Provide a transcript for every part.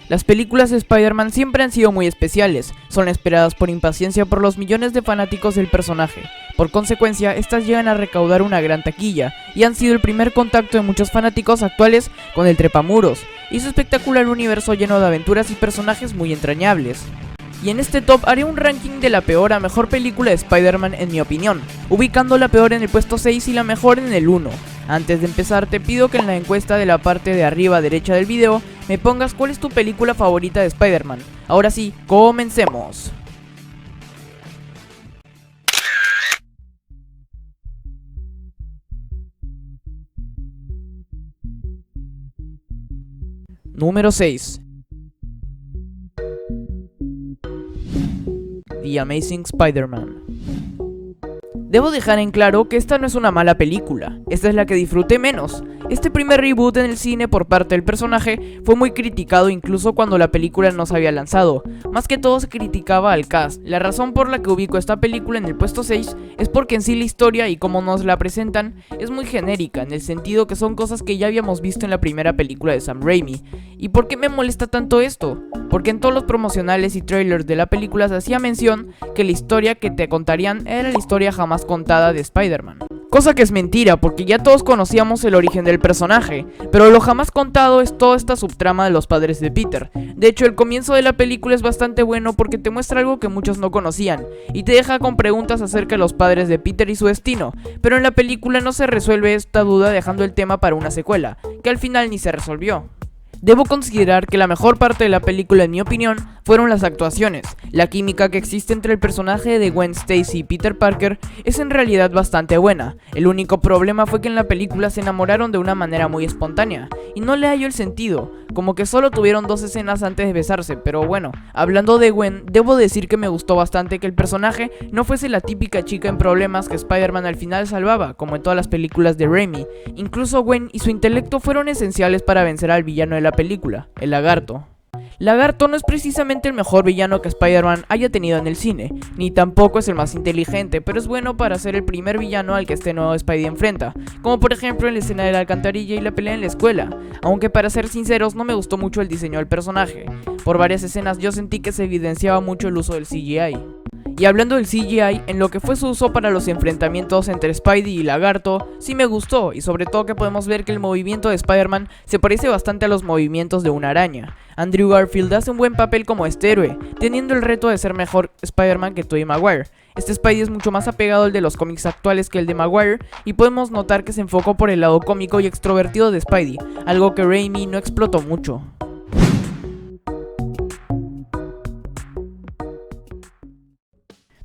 Las películas de Spider-Man siempre han sido muy especiales, son esperadas por impaciencia por los millones de fanáticos del personaje. Por consecuencia, estas llegan a recaudar una gran taquilla, y han sido el primer contacto de muchos fanáticos actuales con el trepamuros, y su espectacular universo lleno de aventuras y personajes muy entrañables. Y en este top haré un ranking de la peor a mejor película de Spider-Man en mi opinión, ubicando la peor en el puesto 6 y la mejor en el 1. Antes de empezar te pido que en la encuesta de la parte de arriba derecha del video me pongas cuál es tu película favorita de Spider-Man. Ahora sí, comencemos. Número 6. The Amazing Spider-Man. Debo dejar en claro que esta no es una mala película, esta es la que disfruté menos. Este primer reboot en el cine por parte del personaje fue muy criticado incluso cuando la película no se había lanzado. Más que todo se criticaba al cast. La razón por la que ubico esta película en el puesto 6 es porque en sí la historia y como nos la presentan es muy genérica, en el sentido que son cosas que ya habíamos visto en la primera película de Sam Raimi. ¿Y por qué me molesta tanto esto? Porque en todos los promocionales y trailers de la película se hacía mención que la historia que te contarían era la historia jamás contada de Spider-Man. Cosa que es mentira, porque ya todos conocíamos el origen del personaje, pero lo jamás contado es toda esta subtrama de los padres de Peter. De hecho, el comienzo de la película es bastante bueno porque te muestra algo que muchos no conocían, y te deja con preguntas acerca de los padres de Peter y su destino, pero en la película no se resuelve esta duda dejando el tema para una secuela, que al final ni se resolvió. Debo considerar que la mejor parte de la película en mi opinión fueron las actuaciones. La química que existe entre el personaje de Gwen Stacy y Peter Parker es en realidad bastante buena. El único problema fue que en la película se enamoraron de una manera muy espontánea y no le hallo el sentido, como que solo tuvieron 2 escenas antes de besarse, pero bueno, hablando de Gwen, debo decir que me gustó bastante que el personaje no fuese la típica chica en problemas que Spider-Man al final salvaba, como en todas las películas de Raimi. Incluso Gwen y su intelecto fueron esenciales para vencer al villano de la película, el Lagarto. Lagarto no es precisamente el mejor villano que Spider-Man haya tenido en el cine, ni tampoco es el más inteligente, pero es bueno para ser el primer villano al que este nuevo Spidey enfrenta, como por ejemplo en la escena de la alcantarilla y la pelea en la escuela, aunque para ser sinceros no me gustó mucho el diseño del personaje. Por varias escenas yo sentí que se evidenciaba mucho el uso del CGI. Y hablando del CGI, en lo que fue su uso para los enfrentamientos entre Spidey y Lagarto, sí me gustó, y sobre todo que podemos ver que el movimiento de Spider-Man se parece bastante a los movimientos de una araña. Andrew Garfield hace un buen papel como este héroe, teniendo el reto de ser mejor Spider-Man que Tobey Maguire. Este Spidey es mucho más apegado al de los cómics actuales que el de Maguire, y podemos notar que se enfocó por el lado cómico y extrovertido de Spidey, algo que Raimi no explotó mucho.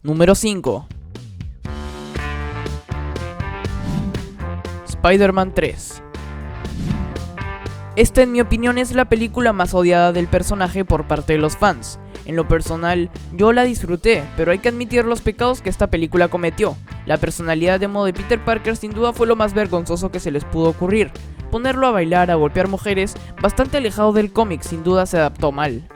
Número 5. Spider-Man 3. Esta en mi opinión es la película más odiada del personaje por parte de los fans. En lo personal, yo la disfruté, pero hay que admitir los pecados que esta película cometió. La personalidad demo de Peter Parker sin duda fue lo más vergonzoso que se les pudo ocurrir. Ponerlo a bailar, a golpear mujeres, bastante alejado del cómic, sin duda se adaptó mal.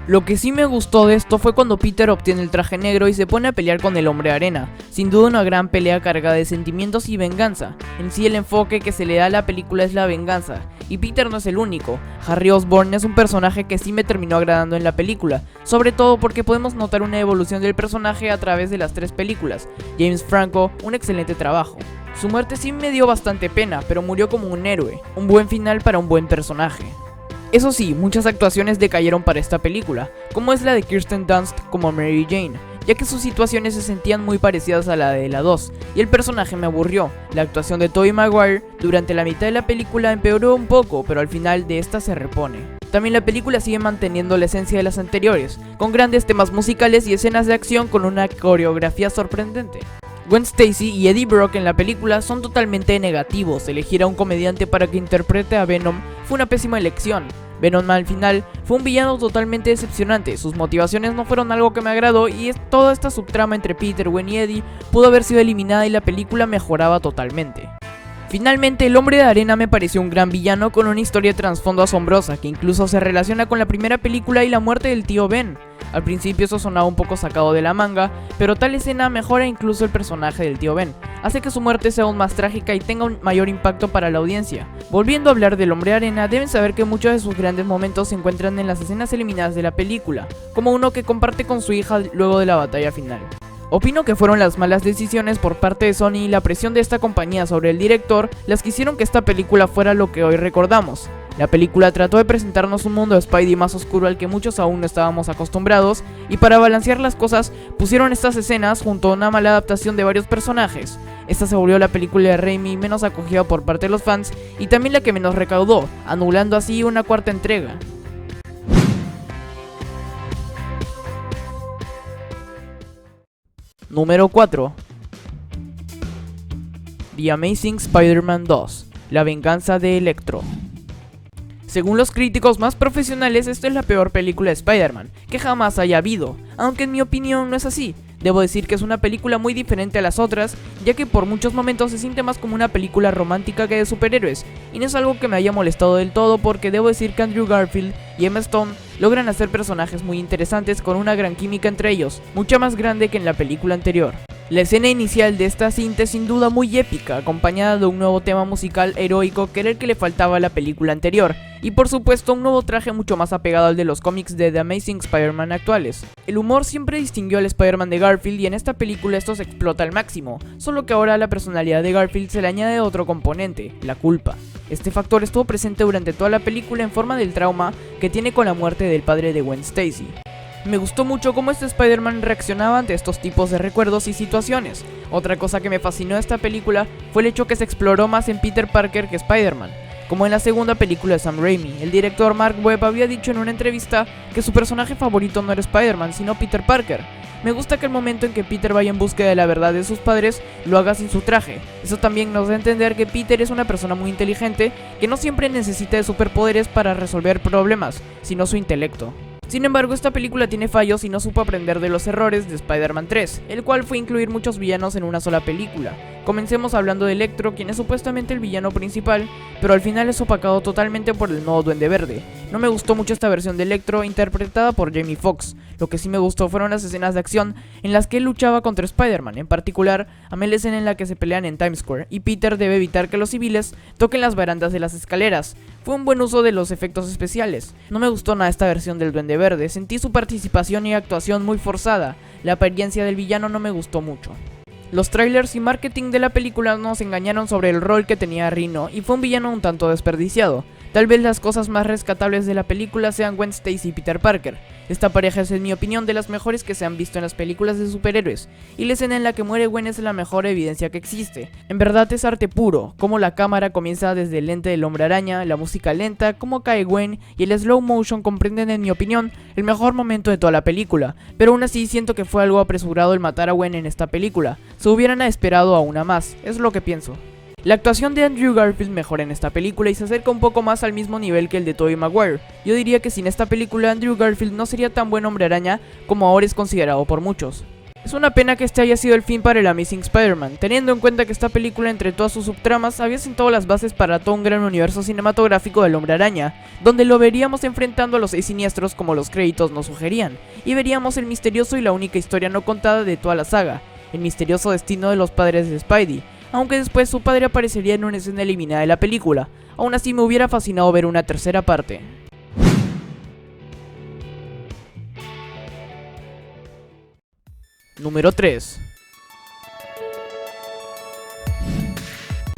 Lo que sí me gustó de esto fue cuando Peter obtiene el traje negro y se pone a pelear con el Hombre Arena, sin duda una gran pelea cargada de sentimientos y venganza. En sí el enfoque que se le da a la película es la venganza, y Peter no es el único. Harry Osborn es un personaje que sí me terminó agradando en la película, sobre todo porque podemos notar una evolución del personaje a través de las 3 películas. James Franco, un excelente trabajo. Su muerte sí me dio bastante pena, pero murió como un héroe, un buen final para un buen personaje. Eso sí, muchas actuaciones decayeron para esta película, como es la de Kirsten Dunst como Mary Jane, ya que sus situaciones se sentían muy parecidas a la de la 2, y el personaje me aburrió. La actuación de Tobey Maguire durante la mitad de la película empeoró un poco, pero al final de esta se repone. También la película sigue manteniendo la esencia de las anteriores, con grandes temas musicales y escenas de acción con una coreografía sorprendente. Gwen Stacy y Eddie Brock en la película son totalmente negativos. Elegir a un comediante para que interprete a Venom fue una pésima elección. Venom al final fue un villano totalmente decepcionante, sus motivaciones no fueron algo que me agradó y toda esta subtrama entre Peter, Gwen y Eddie pudo haber sido eliminada y la película mejoraba totalmente. Finalmente, el Hombre de Arena me pareció un gran villano con una historia de trasfondo asombrosa que incluso se relaciona con la primera película y la muerte del tío Ben. Al principio eso sonaba un poco sacado de la manga, pero tal escena mejora incluso el personaje del tío Ben, hace que su muerte sea aún más trágica y tenga un mayor impacto para la audiencia. Volviendo a hablar del Hombre de Arena, deben saber que muchos de sus grandes momentos se encuentran en las escenas eliminadas de la película, como uno que comparte con su hija luego de la batalla final. Opino que fueron las malas decisiones por parte de Sony y la presión de esta compañía sobre el director las que hicieron que esta película fuera lo que hoy recordamos. La película trató de presentarnos un mundo de Spidey más oscuro al que muchos aún no estábamos acostumbrados, y para balancear las cosas pusieron estas escenas junto a una mala adaptación de varios personajes. Esta se volvió la película de Raimi menos acogida por parte de los fans y también la que menos recaudó, anulando así una cuarta entrega. Número 4. The Amazing Spider-Man 2. La venganza de Electro. Según los críticos más profesionales, esta es la peor película de Spider-Man que jamás haya habido, aunque en mi opinión no es así. Debo decir que es una película muy diferente a las otras, ya que por muchos momentos se siente más como una película romántica que de superhéroes, y no es algo que me haya molestado del todo porque debo decir que Andrew Garfield y Emma Stone logran hacer personajes muy interesantes con una gran química entre ellos, mucha más grande que en la película anterior. La escena inicial de esta cinta es sin duda muy épica, acompañada de un nuevo tema musical heroico que era el que le faltaba a la película anterior, y por supuesto un nuevo traje mucho más apegado al de los cómics de The Amazing Spider-Man actuales. El humor siempre distinguió al Spider-Man de Garfield y en esta película esto se explota al máximo, solo que ahora a la personalidad de Garfield se le añade otro componente, la culpa. Este factor estuvo presente durante toda la película en forma del trauma que tiene con la muerte del padre de Gwen Stacy. Me gustó mucho cómo este Spider-Man reaccionaba ante estos tipos de recuerdos y situaciones. Otra cosa que me fascinó de esta película fue el hecho que se exploró más en Peter Parker que Spider-Man. Como en la segunda película de Sam Raimi, el director Mark Webb había dicho en una entrevista que su personaje favorito no era Spider-Man, sino Peter Parker. Me gusta que el momento en que Peter vaya en búsqueda de la verdad de sus padres, lo haga sin su traje. Eso también nos da a entender que Peter es una persona muy inteligente, que no siempre necesita de superpoderes para resolver problemas, sino su intelecto. Sin embargo, esta película tiene fallos y no supo aprender de los errores de Spider-Man 3, el cual fue incluir muchos villanos en una sola película. Comencemos hablando de Electro, quien es supuestamente el villano principal, pero al final es opacado totalmente por el nuevo Duende Verde. No me gustó mucho esta versión de Electro interpretada por Jamie Foxx. Lo que sí me gustó fueron las escenas de acción en las que él luchaba contra Spider-Man. En particular, amé la escena en la que se pelean en Times Square y Peter debe evitar que los civiles toquen las barandas de las escaleras. Fue un buen uso de los efectos especiales. No me gustó nada esta versión del Duende Verde, sentí su participación y actuación muy forzada. La apariencia del villano no me gustó mucho. Los trailers y marketing de la película nos engañaron sobre el rol que tenía Rhino y fue un villano un tanto desperdiciado. Tal vez las cosas más rescatables de la película sean Gwen Stacy y Peter Parker. Esta pareja es en mi opinión de las mejores que se han visto en las películas de superhéroes, y la escena en la que muere Gwen es la mejor evidencia que existe. En verdad es arte puro, como la cámara comienza desde el lente del Hombre Araña, la música lenta, cómo cae Gwen y el slow motion comprenden en mi opinión el mejor momento de toda la película, pero aún así siento que fue algo apresurado el matar a Gwen en esta película, se hubieran esperado a una más, es lo que pienso. La actuación de Andrew Garfield mejora en esta película y se acerca un poco más al mismo nivel que el de Tobey Maguire. Yo diría que sin esta película Andrew Garfield no sería tan buen Hombre Araña como ahora es considerado por muchos. Es una pena que este haya sido el fin para el Amazing Spider-Man, teniendo en cuenta que esta película entre todas sus subtramas había sentado las bases para todo un gran universo cinematográfico del Hombre Araña, donde lo veríamos enfrentando a los 6 siniestros como los créditos nos sugerían, y veríamos el misterioso y la única historia no contada de toda la saga, el misterioso destino de los padres de Spidey. Aunque después su padre aparecería en una escena eliminada de la película. Aún así me hubiera fascinado ver una tercera parte. Número 3.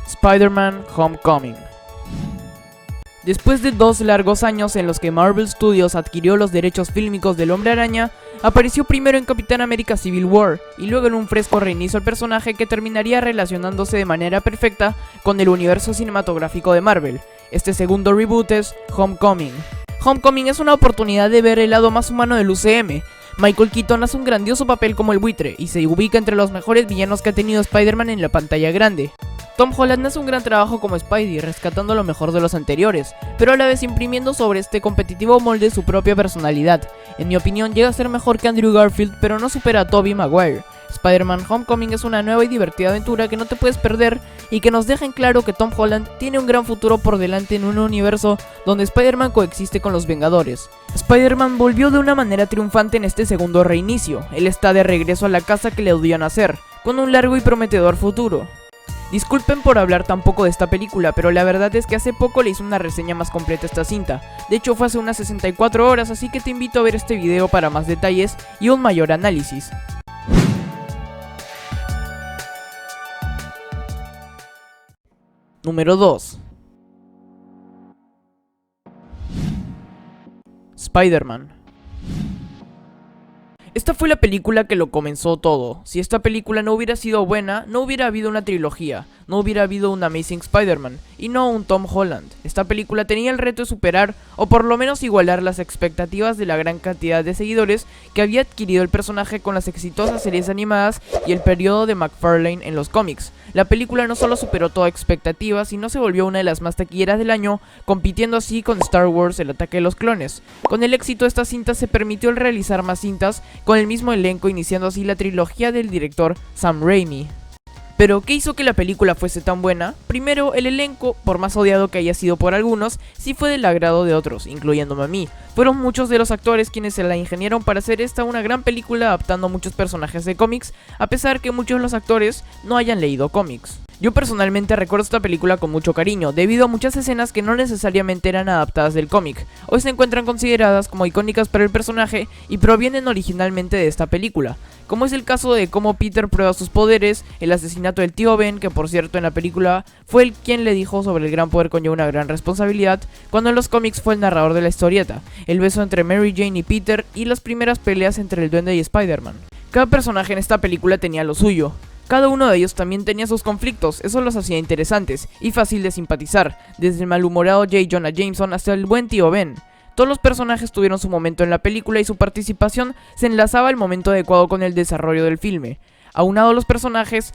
Spider-Man Homecoming. Después de 2 largos años en los que Marvel Studios adquirió los derechos fílmicos del Hombre Araña, apareció primero en Capitán América Civil War, y luego en un fresco reinicio al personaje que terminaría relacionándose de manera perfecta con el universo cinematográfico de Marvel. Este segundo reboot es Homecoming. Homecoming es una oportunidad de ver el lado más humano del UCM. Michael Keaton hace un grandioso papel como el buitre, y se ubica entre los mejores villanos que ha tenido Spider-Man en la pantalla grande. Tom Holland hace un gran trabajo como Spidey, rescatando lo mejor de los anteriores, pero a la vez imprimiendo sobre este competitivo molde su propia personalidad. En mi opinión llega a ser mejor que Andrew Garfield, pero no supera a Tobey Maguire. Spider-Man Homecoming es una nueva y divertida aventura que no te puedes perder y que nos deja en claro que Tom Holland tiene un gran futuro por delante en un universo donde Spider-Man coexiste con los Vengadores. Spider-Man volvió de una manera triunfante en este segundo reinicio. Él está de regreso a la casa que le odió nacer, con un largo y prometedor futuro. Disculpen por hablar tan poco de esta película, pero la verdad es que hace poco le hice una reseña más completa a esta cinta. De hecho fue hace unas 64 horas, así que te invito a ver este video para más detalles y un mayor análisis. Número 2. Spider-Man. Esta fue la película que lo comenzó todo. Si esta película no hubiera sido buena, no hubiera habido una trilogía, no hubiera habido un Amazing Spider-Man, y no un Tom Holland. Esta película tenía el reto de superar, o por lo menos igualar las expectativas de la gran cantidad de seguidores que había adquirido el personaje con las exitosas series animadas y el periodo de McFarlane en los cómics. La película no solo superó toda expectativa, sino se volvió una de las más taquilleras del año, compitiendo así con Star Wars: El ataque de los clones. Con el éxito de esta cinta se permitió el realizar más cintas con el mismo elenco, iniciando así la trilogía del director Sam Raimi. Pero, ¿qué hizo que la película fuese tan buena? Primero, el elenco, por más odiado que haya sido por algunos, sí fue del agrado de otros, incluyéndome a mí. Fueron muchos de los actores quienes se la ingeniaron para hacer esta una gran película adaptando muchos personajes de cómics, a pesar que muchos de los actores no hayan leído cómics. Yo personalmente recuerdo esta película con mucho cariño, debido a muchas escenas que no necesariamente eran adaptadas del cómic. Hoy se encuentran consideradas como icónicas para el personaje y provienen originalmente de esta película, como es el caso de cómo Peter prueba sus poderes, el asesinato del tío Ben, que por cierto en la película fue él quien le dijo sobre el gran poder conlleva una gran responsabilidad, cuando en los cómics fue el narrador de la historieta, el beso entre Mary Jane y Peter y las primeras peleas entre el Duende y Spider-Man. Cada personaje en esta película tenía lo suyo. Cada uno de ellos también tenía sus conflictos, eso los hacía interesantes y fácil de simpatizar, desde el malhumorado J. Jonah Jameson hasta el buen tío Ben. Todos los personajes tuvieron su momento en la película y su participación se enlazaba al momento adecuado con el desarrollo del filme. Aunado a los personajes,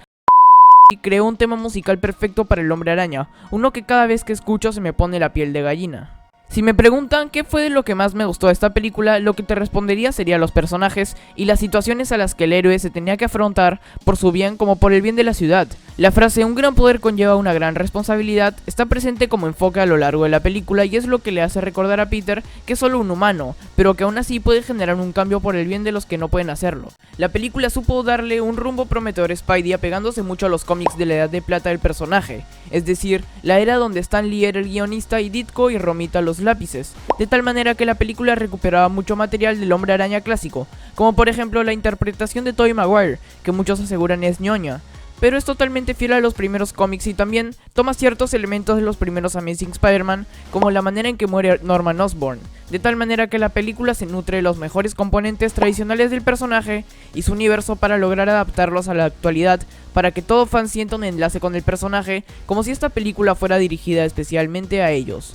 creó un tema musical perfecto para el Hombre Araña, uno que cada vez que escucho se me pone la piel de gallina. Si me preguntan qué fue de lo que más me gustó de esta película, lo que te respondería sería los personajes y las situaciones a las que el héroe se tenía que afrontar por su bien como por el bien de la ciudad. La frase "un gran poder conlleva una gran responsabilidad" está presente como enfoque a lo largo de la película y es lo que le hace recordar a Peter que es solo un humano, pero que aún así puede generar un cambio por el bien de los que no pueden hacerlo. La película supo darle un rumbo prometedor a Spidey apegándose mucho a los cómics de la Edad de Plata del personaje, es decir, la era donde Stan Lee era el guionista y Ditko y Romita los lápices, de tal manera que la película recuperaba mucho material del Hombre Araña clásico, como por ejemplo la interpretación de Tobey Maguire, que muchos aseguran es ñoña, pero es totalmente fiel a los primeros cómics y también toma ciertos elementos de los primeros Amazing Spider-Man, como la manera en que muere Norman Osborn, de tal manera que la película se nutre de los mejores componentes tradicionales del personaje y su universo para lograr adaptarlos a la actualidad, para que todo fan sienta un enlace con el personaje, como si esta película fuera dirigida especialmente a ellos.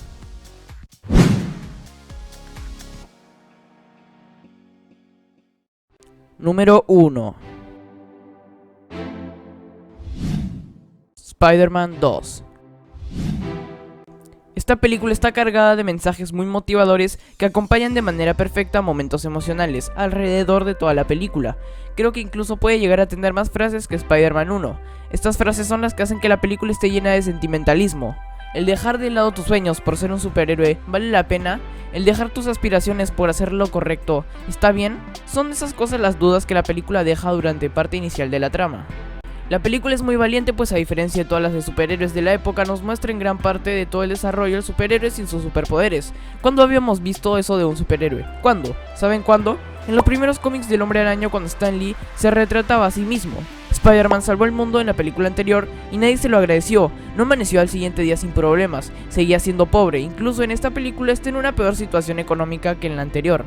Número 1. Spider-Man 2. Esta película está cargada de mensajes muy motivadores que acompañan de manera perfecta momentos emocionales alrededor de toda la película. Creo que incluso puede llegar a tener más frases que Spider-Man 1. Estas frases son las que hacen que la película esté llena de sentimentalismo. El dejar de lado tus sueños por ser un superhéroe vale la pena. El dejar tus aspiraciones por hacer lo correcto ¿está bien? Son esas cosas las dudas que la película deja durante parte inicial de la trama. La película es muy valiente, pues a diferencia de todas las de superhéroes de la época nos muestra en gran parte de todo el desarrollo del superhéroe sin sus superpoderes. ¿Cuándo habíamos visto eso de un superhéroe? ¿Cuándo? ¿Saben cuándo? En los primeros cómics del Hombre Araña, cuando Stan Lee se retrataba a sí mismo. Spider-Man salvó el mundo en la película anterior y nadie se lo agradeció, no amaneció al siguiente día sin problemas, seguía siendo pobre, incluso en esta película está en una peor situación económica que en la anterior.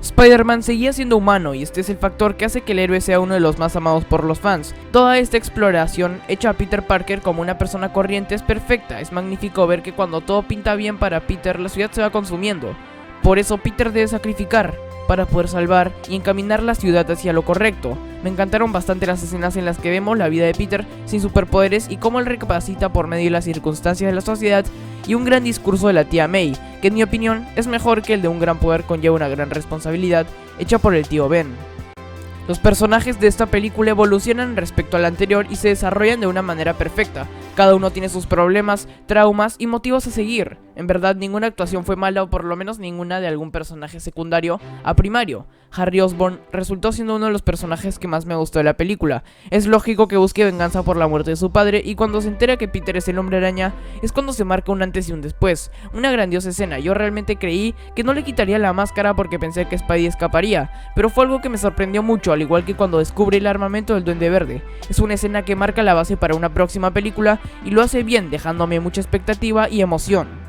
Spider-Man seguía siendo humano y este es el factor que hace que el héroe sea uno de los más amados por los fans. Toda esta exploración hecha a Peter Parker como una persona corriente es perfecta, es magnífico ver que cuando todo pinta bien para Peter la ciudad se va consumiendo. Por eso Peter debe sacrificar para poder salvar y encaminar la ciudad hacia lo correcto. Me encantaron bastante las escenas en las que vemos la vida de Peter sin superpoderes y cómo él recapacita por medio de las circunstancias de la sociedad, y un gran discurso de la tía May, que en mi opinión es mejor que el de un gran poder conlleva una gran responsabilidad, hecha por el tío Ben. Los personajes de esta película evolucionan respecto a la anterior y se desarrollan de una manera perfecta. Cada uno tiene sus problemas, traumas y motivos a seguir. En verdad, ninguna actuación fue mala, o por lo menos ninguna de algún personaje secundario a primario. Harry Osborn resultó siendo uno de los personajes que más me gustó de la película. Es lógico que busque venganza por la muerte de su padre, y cuando se entera que Peter es el Hombre Araña, es cuando se marca un antes y un después. Una grandiosa escena. Yo realmente creí que no le quitaría la máscara porque pensé que Spidey escaparía, pero fue algo que me sorprendió mucho, al igual que cuando descubre el armamento del Duende Verde. Es una escena que marca la base para una próxima película y lo hace bien, dejándome mucha expectativa y emoción.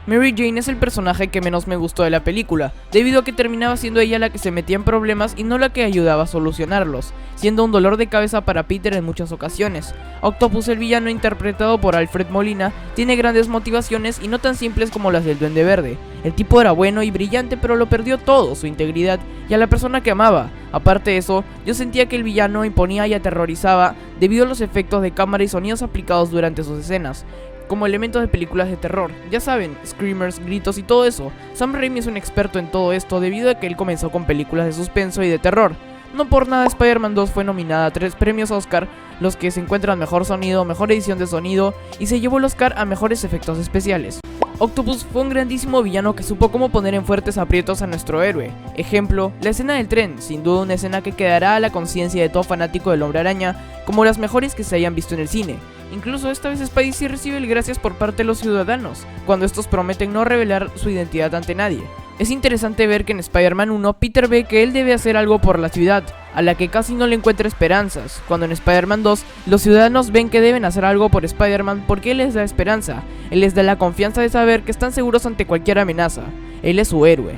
Mary Jane es el personaje que menos me gustó de la película, debido a que terminaba siendo ella la que se metía en problemas y no la que ayudaba a solucionarlos, siendo un dolor de cabeza para Peter en muchas ocasiones. Octopus, el villano interpretado por Alfred Molina, tiene grandes motivaciones y no tan simples como las del Duende Verde. El tipo era bueno y brillante, pero lo perdió todo, su integridad y a la persona que amaba. Aparte de eso, yo sentía que el villano imponía y aterrorizaba debido a los efectos de cámara y sonidos aplicados durante sus escenas, como elementos de películas de terror. Ya saben, screamers, gritos y todo eso. Sam Raimi es un experto en todo esto debido a que él comenzó con películas de suspenso y de terror. No por nada Spider-Man 2 fue nominada a 3 premios Oscar, los que se encuentran mejor sonido, mejor edición de sonido, y se llevó el Oscar a mejores efectos especiales. Octopus fue un grandísimo villano que supo cómo poner en fuertes aprietos a nuestro héroe. Ejemplo, la escena del tren, sin duda una escena que quedará a la conciencia de todo fanático del Hombre Araña como las mejores que se hayan visto en el cine. Incluso esta vez Spidey sí recibe el gracias por parte de los ciudadanos, cuando estos prometen no revelar su identidad ante nadie. Es interesante ver que en Spider-Man 1 Peter ve que él debe hacer algo por la ciudad, a la que casi no le encuentra esperanzas, cuando en Spider-Man 2 los ciudadanos ven que deben hacer algo por Spider-Man porque él les da esperanza, él les da la confianza de saber que están seguros ante cualquier amenaza, él es su héroe.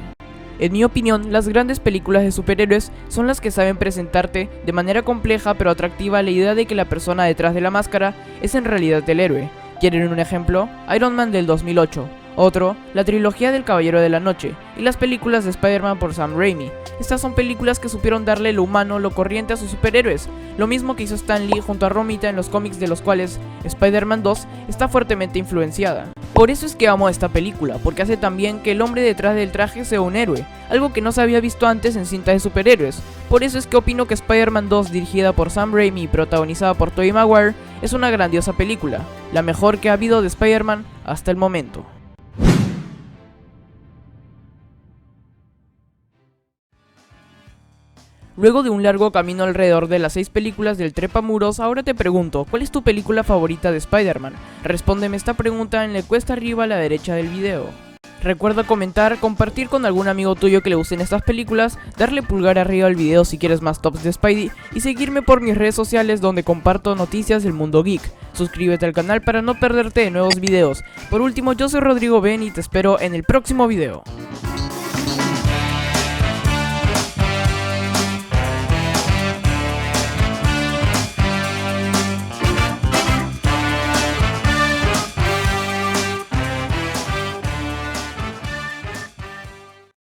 En mi opinión, las grandes películas de superhéroes son las que saben presentarte de manera compleja pero atractiva la idea de que la persona detrás de la máscara es en realidad el héroe. ¿Quieren un ejemplo? Iron Man del 2008. Otro, la trilogía del Caballero de la Noche, y las películas de Spider-Man por Sam Raimi. Estas son películas que supieron darle lo humano, lo corriente a sus superhéroes, lo mismo que hizo Stan Lee junto a Romita en los cómics de los cuales Spider-Man 2 está fuertemente influenciada. Por eso es que amo esta película, porque hace también que el hombre detrás del traje sea un héroe, algo que no se había visto antes en cintas de superhéroes. Por eso es que opino que Spider-Man 2, dirigida por Sam Raimi y protagonizada por Tobey Maguire, es una grandiosa película, la mejor que ha habido de Spider-Man hasta el momento. Luego de un largo camino alrededor de las 6 películas del Trepamuros, ahora te pregunto, ¿cuál es tu película favorita de Spider-Man? Respóndeme esta pregunta en la encuesta arriba a la derecha del video. Recuerda comentar, compartir con algún amigo tuyo que le gusten estas películas, darle pulgar arriba al video si quieres más tops de Spidey y seguirme por mis redes sociales donde comparto noticias del mundo geek. Suscríbete al canal para no perderte de nuevos videos. Por último, yo soy Rodrigo Ben y te espero en el próximo video.